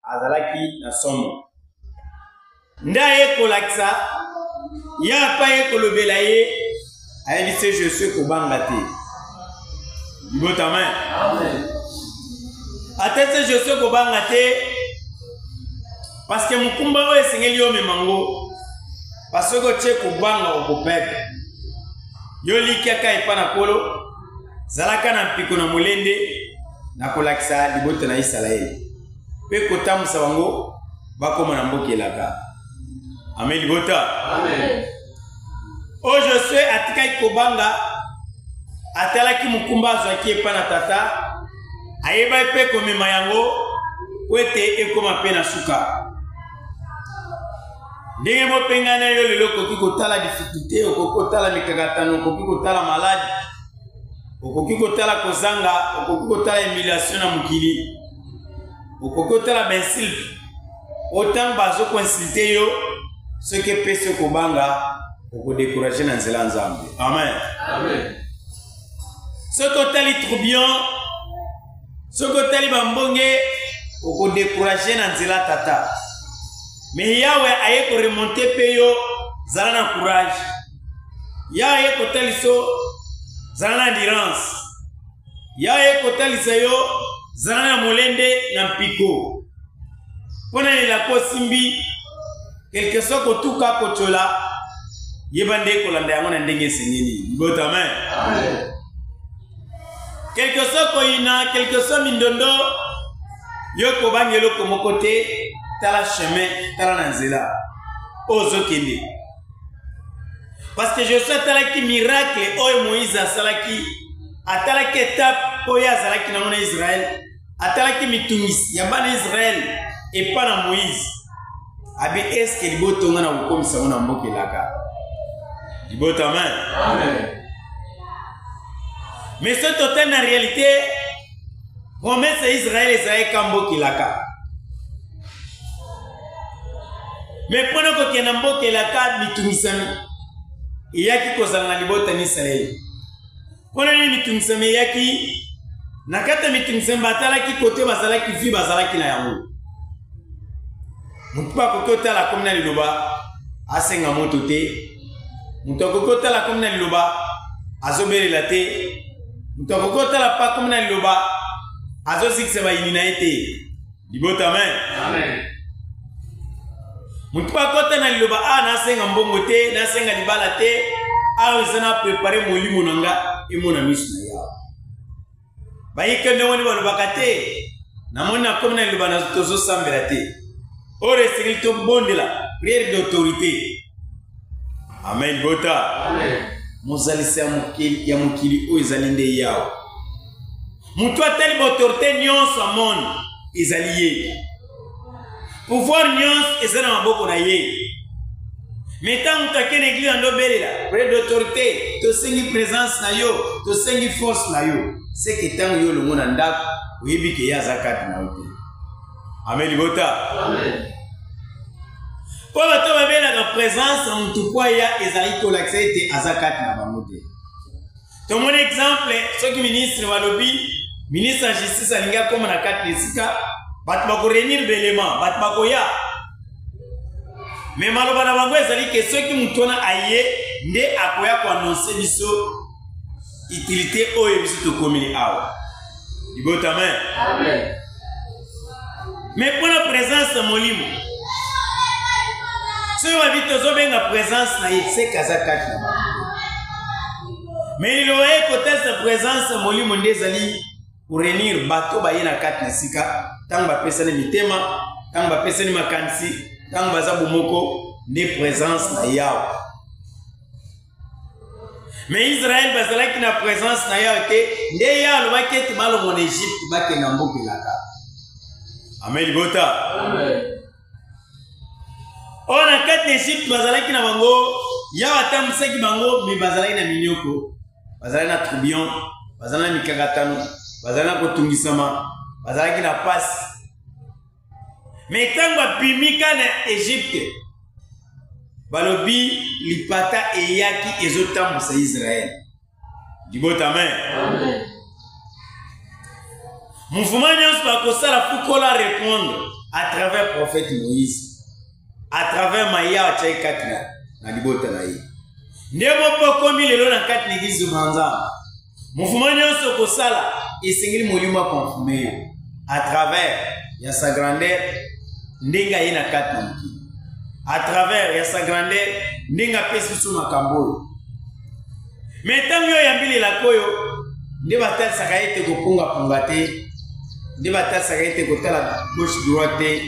azalaki na somo. Ndaye kolaksa ya pa ye kolobela ye ayebise Josué kobanga te. Libota main. Amen. Atese Josué kobanga te parce que mukumba oyo esengeli yo memango parce que tche kobanga okopeka yo likiaka epa na kolo zalaka na mpiko na molende na kolakisa libota na Israeli pe kotamusa bango bakoma na mboka elaka. Amen libota. Amen. O Josué atikaki kobanga atalaki mukumba azwaki epa na tata ayeba pe komema yango kwete ekoma pe na suka. Ndenge mopengana yo lelo koki kotala difficulté, okoki kotala mikakatano, okoki kotala maladi, okoki kotala kozanga, okoki kotala humiliation na mokili, okoki kotala bensil. Autant bazo consulter yo ce que pese kobanga oko décourager na nzela nzambe. Amen. Amen. Ce totali troubion, ce totali bambonge oko décourager na nzela tata. Mais Yahweh aye ko remonter peyo zala na courage. Yahweh ko taliso zala na endurance. Yahweh ko talisa yo zala na molende na mpiko. Pona la ko simbi quelque soit ko tuka ko chola yebande ko landa yango na ndenge sengeni. Libota main. Amen. Quelque soit ko ina, quelque soit mindondo yo ko bangelo ko mokote tala chemin tala nanzela ozo kende parce que je suis talaki miracle oyo Moïse asalaki atalaki étape oyo azalaki na mona Israël atalaki mitungisi ya bana Israël et pas na Moïse abi est-ce que liboto ngana bukomisa mona mboka elaka liboto. Amen. Amen. Mais ce total en réalité promesse Israël Israël kambo kilaka. Mais pendant que tu es dans le cas de il y a qui cause la libota ni Israël. Pendant que mitungisami il y a qui nakata mitungisami batala qui côté basala qui vit basala qui na yango. Mupa kokota la komna liloba asenga motote. Mutokokota la komna liloba azobere la te. Mutokokota la pa komna liloba azosikse ba inina ete. Libota. Amen. Amen. Mutupa kota na liloba na senga mbongo te na senga libala te azana préparer molimo nanga emona misna ya bayike ndewoni balobaka te na mona comme na liloba na tozo sambela te ore sécurité bondela prière d'autorité. Amen bota. Amen. Mozalisa ya mukili o ezalinde yao mutu atali autorité nyonso amon ezaliye pouvoir nyons et ça n'a pas beaucoup d'ailleurs. Mais tant que tu as une église en dobéla, près d'autorité, tu as une présence na yo, tu as une force na yo. C'est que tant yo le monde andak, oui bi que ya zakat na ote. Amen libota. Amen. Pour la tombe belle la présence en tout quoi ya ezali ko l'accepter azakat na bamote. Ton mon exemple, ce qui ministre Walobi, ministre de justice alinga comme na 4 lesika. Batma ko renir belema batma ko ya mais maloba na bango ezali que ceux qui mutona aye nde akoya ko annoncer biso utilité oyo biso to komini awa libota. Amen. Amen. Mais pour la présence de molimo ce wa bito zo benga présence na yetse kazakati mais il oye côté sa présence molimo nde ezali pour renir bato ba yena kati sika tanga pesani mitema tanga pesani makansi tanga bazabu moko ne présence na yao. Mais Israël bazalaki na présence na yao te nde ya lo baketi malo mon Égypte bakena mboka laka. Amen bota. Amen. Ona kati Égypte bazalaki na bango ya watamseki bango mi bazalaki na minyoko bazalaki na troubion bazalaki na mikakatano bazalaki na kotungisama bazalaki na passe. Mais tango pimika na Égypte balobi lipata eyaki ezotambusa Israël. Libota. Amen. Amen. Mouvement nyonso bakosala fukola répondre à travers le prophète Moïse, à travers Maïa Tchaïkatna, na libota na ye. Ndebo pokomi lelo na kati l'église de Manzamba. Mouvement nyonso kosala, esengeli molimo confirmer yo. À travers ya sa grandeur, ndenga ye na kati na mokili. À travers ya sa grandeur, ndenga pesi biso makambo. Mais tango yo yambili la koyo, nde batalisaka ete kopunga te, nde batalisaka ete kotala gauche droite te,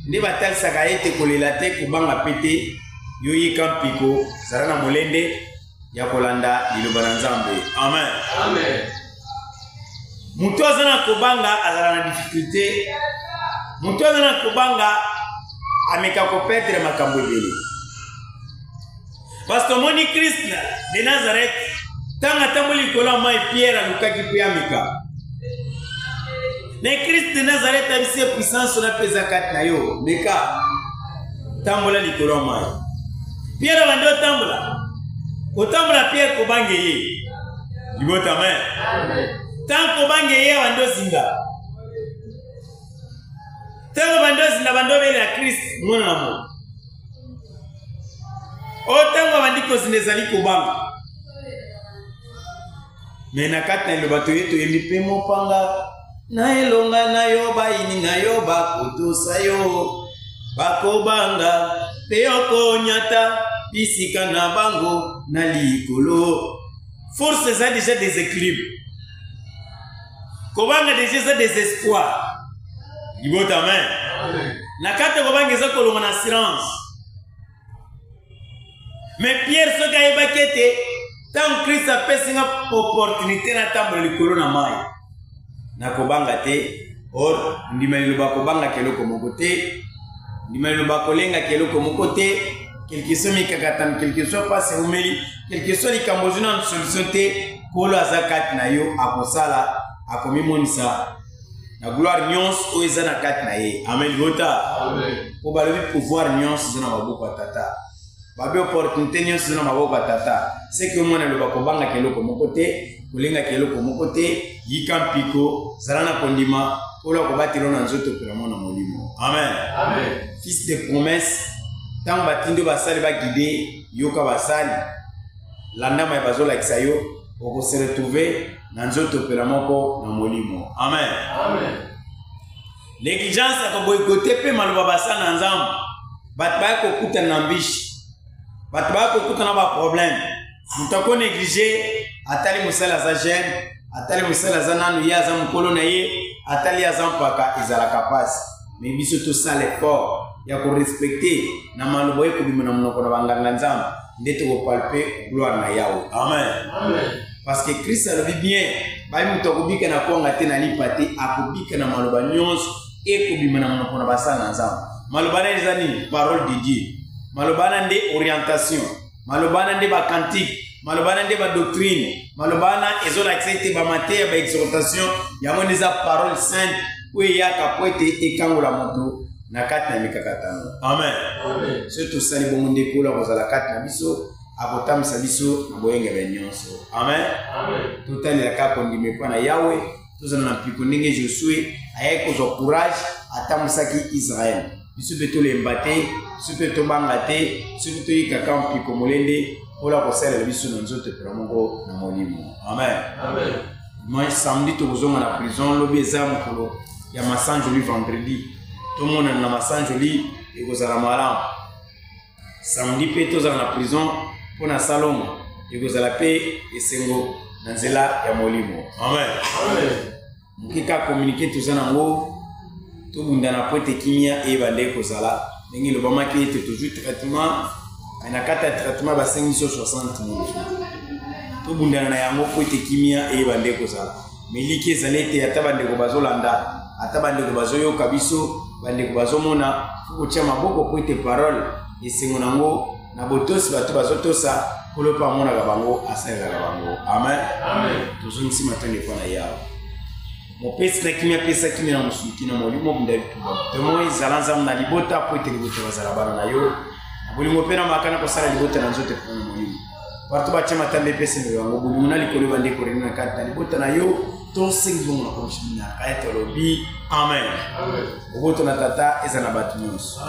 nde batalisaka ete kolela te kobanga pete, yo yika mpiko zala na molende ya kolanda liloba na Nzambe. Amen. Amen. Mutu aza na kobanga azala na difficulté, mutu aza na kobanga ameka koperdre makambo ebele. Parce que moni Christ de Nazareth tanga tamboli kola mai Pierre alukaki pe ameka. Mais Christ de Nazareth a bise puissance na pesa kat na yo meka tambola likolo mai. Pierre bando tambola. Otambola Pierre kobange ye. Libota amen. Amen. Tant kobange ye bando zinga. Tant bando zinga bando be la Christ mona mo. Otango bandiko zinezali kobanga. Mena kati na lobato yetu yembi mopanga na elonga na yo baini na yo bakotosa yo bakobanga peyoko nyata bisika na bango na likolo. Force ça déjà des équilibres. Kobanga déjà ça des espoirs. Libota amen. Na kati kobanga za kolonga na silence. Mais Pierre soka yebakete tant Christ a pesi nga opportunité na tambo likolo na mai. Na kobanga te or ndimeli ba kobanga keloko moko te. Ndimeli ba kolenga keloko moko te. Quelque soit mikakatan, quelque soit passe umeli, quelque soit likambozuna solution te kolo azakat na yo akosala akomimonisa na gloire nyonso oyo eza na kati na ye. Amen gota. Amen. Po balobi pouvoir nyonso eza na maboko ya tata. Babe opportunité nyonso eza na maboko ya tata. C'est que mwana loba kobanga keloko moko te, kolenga keloko moko te, yika mpiko, zala na kondima, kolo kobatelo na nzoto pela mona molimo. Amen. Amen. Fils de promesse, tant batindo basali ba guider, yoka basali. Landa mai bazolakisa yo, oko se retrouver na nzoto pela moko na molimo. Amen. Amen. L'exigence ya koboykote pe maloba basala na Nzambe. Bat ba ko kuta na mbishi. Bat ba ko kuta na ba problème. Mutako négliger atali musala za jeune, atali musala za nanu ya za mukolo na ye, atali ya za mpaka ezala kapasi. Mais biso to ça l'effort ya ko respecter na malobo ye kubima na munoko na banganga Nzambe ndete ko palper gloire na Yahweh. Amen. Amen. Parce que Christ a dit bien, bayi mutokubika na kuanga tena lipate akubika na maloba nyonso e kubima na munoko na basana Nzambe. Malobana ezani parole de Dieu. Malobana nde orientation. Malobana nde ba cantique. Malobana nde ba doctrine. Malobana ezola accepter ba matière ba exhortation. Yango neza parole sainte oyo yaka poete ekangola moto na kati na mikakatano. Amen. Amen. Surtout sali bongo nde kola kozala kati na biso akotamisa biso na boyenge ba nyonso. Amen. Amen. Totali la kapo ndime pa na Yahweh. Tozana na piko ndenge Josué ayeko zo courage atamusaki Israël. Biso beto le mbate, biso beto bangate, biso beto yikaka mpiko molende ola kosala biso na nzoto pela mongo na molimo. Amen. Amen. Moi samedi tozonga na prison lobi eza mokolo ya masanjoli vendredi. Tomona na masanjoli ekozala malamu. Samedi pe tozala na prison pona salongo ekozala pe esengo na nzela ya molimo. Amen. Amen. Mukika communiquer tozana ngo to bundana pote kimia e bande kozala ndenge lobama ki ete toujours traitement na kata traitement ba 560,000 to bundana na yango pote kimia e bande kozala miliki ezalete ata bande ko bazolanda ata bande ko bazoyoka biso bande ko bazomona ko tia maboko pote parole esengo nango na botosi bato bazotosa kolopa mona ga bango asala ga bango. Amen. Amen. Tozongisi matende kwa na yao mopesi na kimia pesa kimia na musuliki na molimo bundali tuba temo izalanza na libota po ite libota bazala bana na yo na bolingo pena makana ko sala libota na nzote kwa molimo partout ba chema tambe pesa ni yango bolingo na likolo bande ko rena kata libota na yo tosengi bongo na komishimina ayetolobi amen. Oboto na tata ezana batu nyonso.